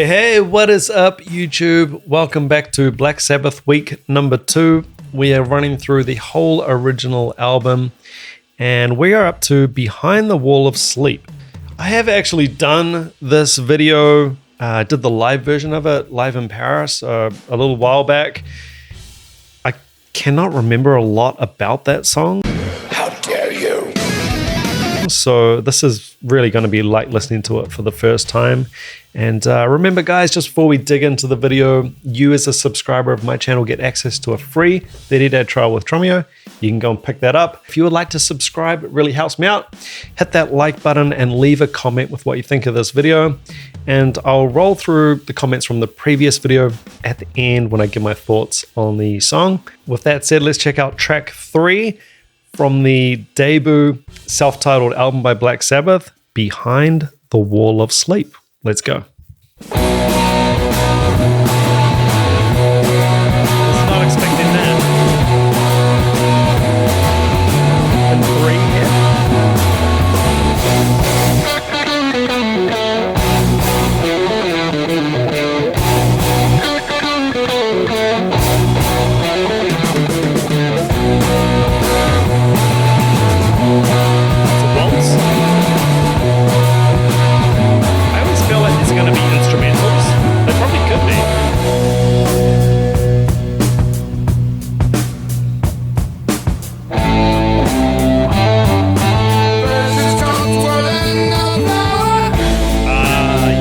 Hey, what is up, YouTube? Welcome back to Black Sabbath week number 2. We are running through the whole original album, and we are up to Behind the Wall of Sleep. I have actually done this video, did the live version of it, live in Paris, a little while back. I cannot remember a lot about that song. How dare you? So this is really going to be like listening to it for the first time. And remember, guys, just before we dig into the video, you as a subscriber of my channel get access to a free 30-day trial with Drumeo. You can go and pick that up. If you would like to subscribe, it really helps me out. Hit that like button and leave a comment with what you think of this video. And I'll roll through the comments from the previous video at the end when I give my thoughts on the song. With that said, let's check out track 3 from the debut self-titled album by Black Sabbath, Behind the Wall of Sleep. Let's go. Was not expecting that. And 3 here. It's a waltz. I always feel like it's going to be instrumentals. They probably could be.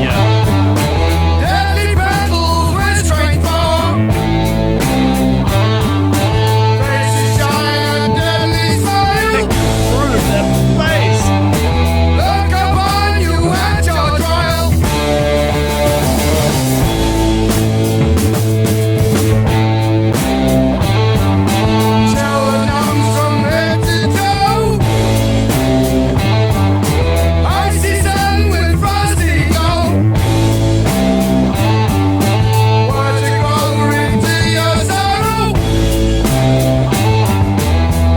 Yeah. Deadly battles with strength for. Faces shine, deadly smile. Through that face. Look upon you at your trial. Chill numbs from head to toe. Icy sun with frosty glow. Watch it grow into your sorrow.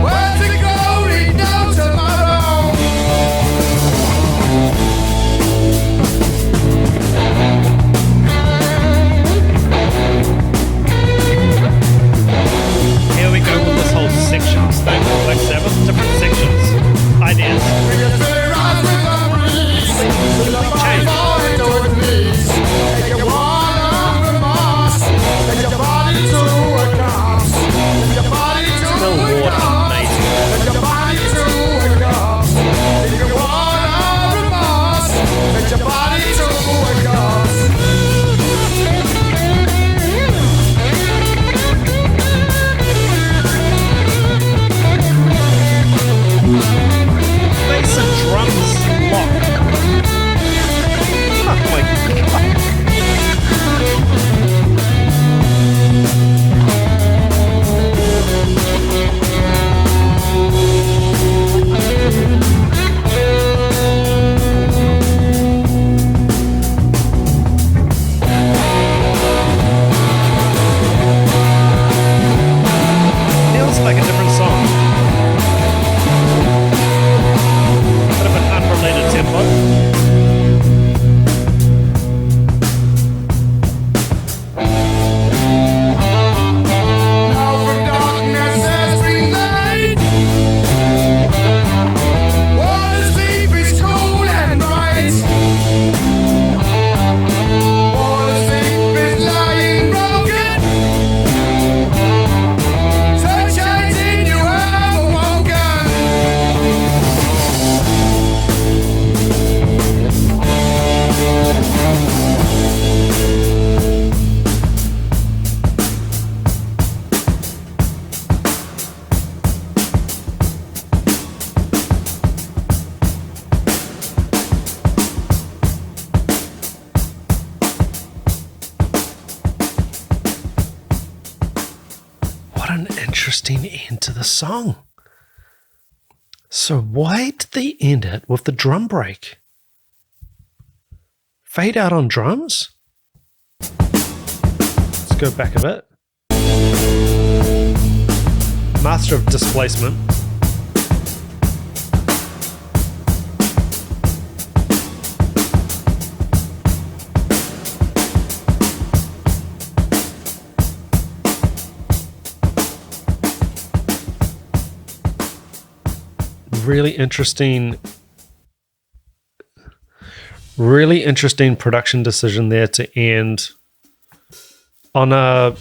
Watch it grow into tomorrow. Here we go with this whole sections thing. Like 7 different sections. Ideas. Rise with the breeze. With the body falling toward the knees. Take your one arm from Mars. Take your body to a corpse. Take your body to Still a water, corpse. amazing. Take your body to a corpse. Take your one arm from Mars. Take your body to a corpse. Bass and drums lock. Oh my god. Feels like a different song. Bit of an unrelated tempo. Now from darkness as we light. Water sleep is cool and bright. Water sleep is lying broken. Sunshine's in you have awoken. What an interesting end to the song. So why did they end it with the drum break? Fade out on drums? Let's go back a bit. Master of Displacement. really interesting production decision there to end on a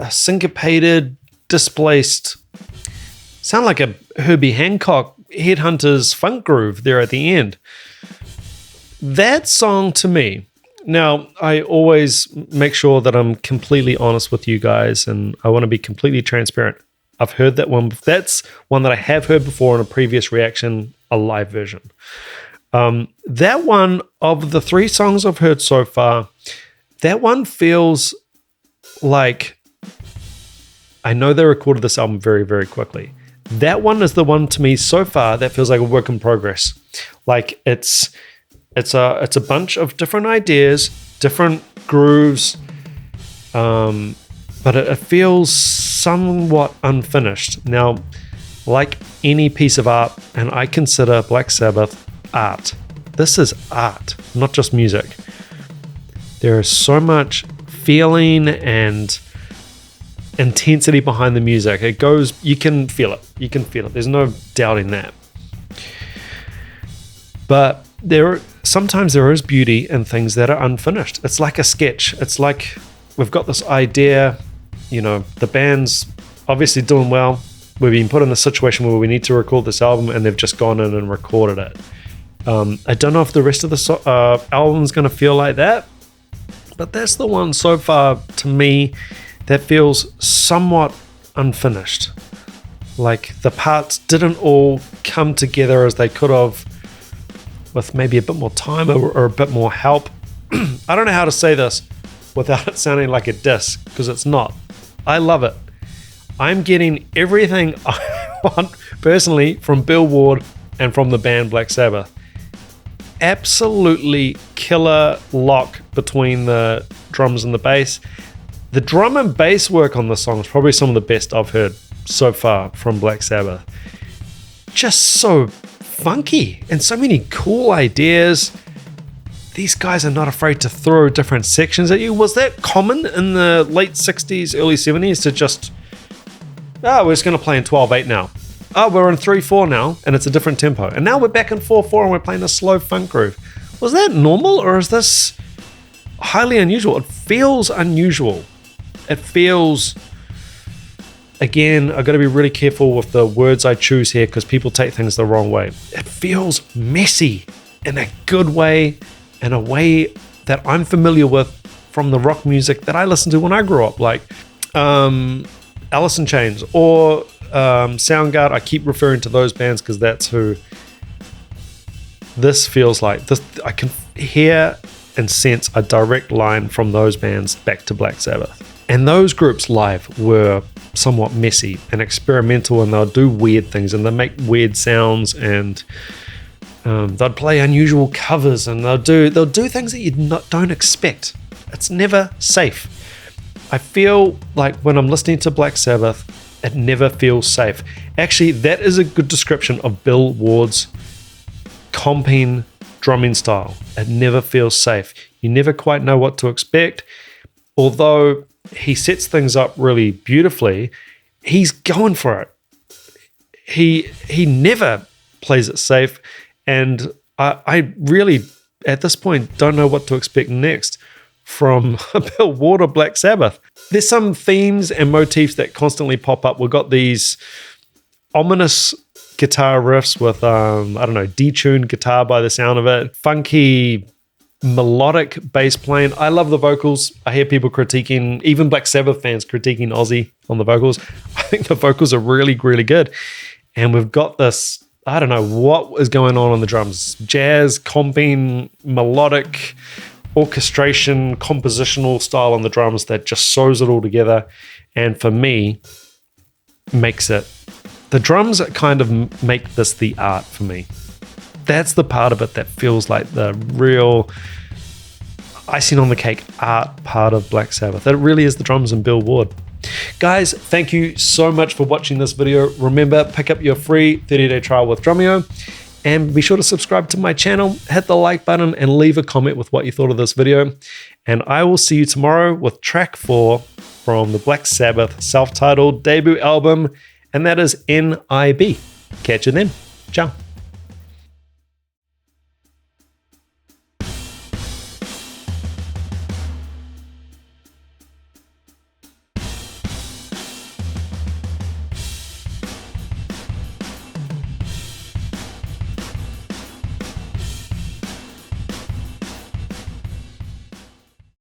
syncopated, displaced, sound like a Herbie Hancock Headhunters funk groove there at the end. That song to me, now I always make sure that I'm completely honest with you guys, and I want to be completely transparent. I've heard that one. That's one that I have heard before in a previous reaction, a live version. That one, of the 3 songs I've heard so far, that one feels like, I know they recorded this album very, very quickly. That one is the one to me so far that feels like a work in progress. Like it's a bunch of different ideas, different grooves, but it feels somewhat unfinished. Now, like any piece of art, and I consider Black Sabbath art. This is art, not just music. There is so much feeling and intensity behind the music. It goes, you can feel it. You can feel it. There's no doubting that. But sometimes there is beauty in things that are unfinished. It's like a sketch. It's like we've got this idea, the band's obviously doing well. We've been put in a situation where we need to record this album, and they've just gone in and recorded it. I don't know if the rest of the album's going to feel like that, but that's the one so far to me that feels somewhat unfinished. Like the parts didn't all come together as they could have, with maybe a bit more time or a bit more help. I don't know how to say this without it sounding like a diss, because it's not. I love it. I'm getting everything I want personally from Bill Ward and from the band Black Sabbath. Absolutely killer lock between the drums and the bass. The drum and bass work on the song is probably some of the best I've heard so far from Black Sabbath. Just so funky and so many cool ideas. These guys are not afraid to throw different sections at you. Was that common in the late 60s, early 70s to just, we're just going to play in 12/8 now. We're in 3/4 now, and it's a different tempo. And now we're back in 4/4 and we're playing a slow funk groove. Was that normal, or is this highly unusual? It feels unusual. It feels, again, I've got to be really careful with the words I choose here because people take things the wrong way. It feels messy in a good way, in a way that I'm familiar with from the rock music that I listened to when I grew up, like Alice in Chains or Soundgarden. I keep referring to those bands because that's who this feels like. I can hear and sense a direct line from those bands back to Black Sabbath. And those groups live were somewhat messy and experimental, and they'll do weird things and they'll make weird sounds, and they'd play unusual covers, and they'll do things that you don't expect. It's never safe. I feel like when I'm listening to Black Sabbath, it never feels safe. Actually, that is a good description of Bill Ward's comping drumming style. It never feels safe. You never quite know what to expect. Although he sets things up really beautifully, he's going for it. He never plays it safe. And I really, at this point, don't know what to expect next from Bill Ward or Black Sabbath. There's some themes and motifs that constantly pop up. We've got these ominous guitar riffs with, detuned guitar by the sound of it. Funky, melodic bass playing. I love the vocals. I hear people critiquing, even Black Sabbath fans critiquing Ozzy on the vocals. I think the vocals are really, really good. And we've got this, I don't know what is going on the drums. Jazz, comping, melodic, orchestration, compositional style on the drums that just sews it all together. And for me, makes it. The drums kind of make this the art for me. That's the part of it that feels like the real icing on the cake art part of Black Sabbath. It really is the drums and Bill Ward. Guys, thank you so much for watching this video. Remember, pick up your free 30-day trial with Drumeo, and be sure to subscribe to my channel, hit the like button, and leave a comment with what you thought of this video. And I will see you tomorrow with track 4 from the Black Sabbath self-titled debut album. and that is NIB. Catch you then. Ciao.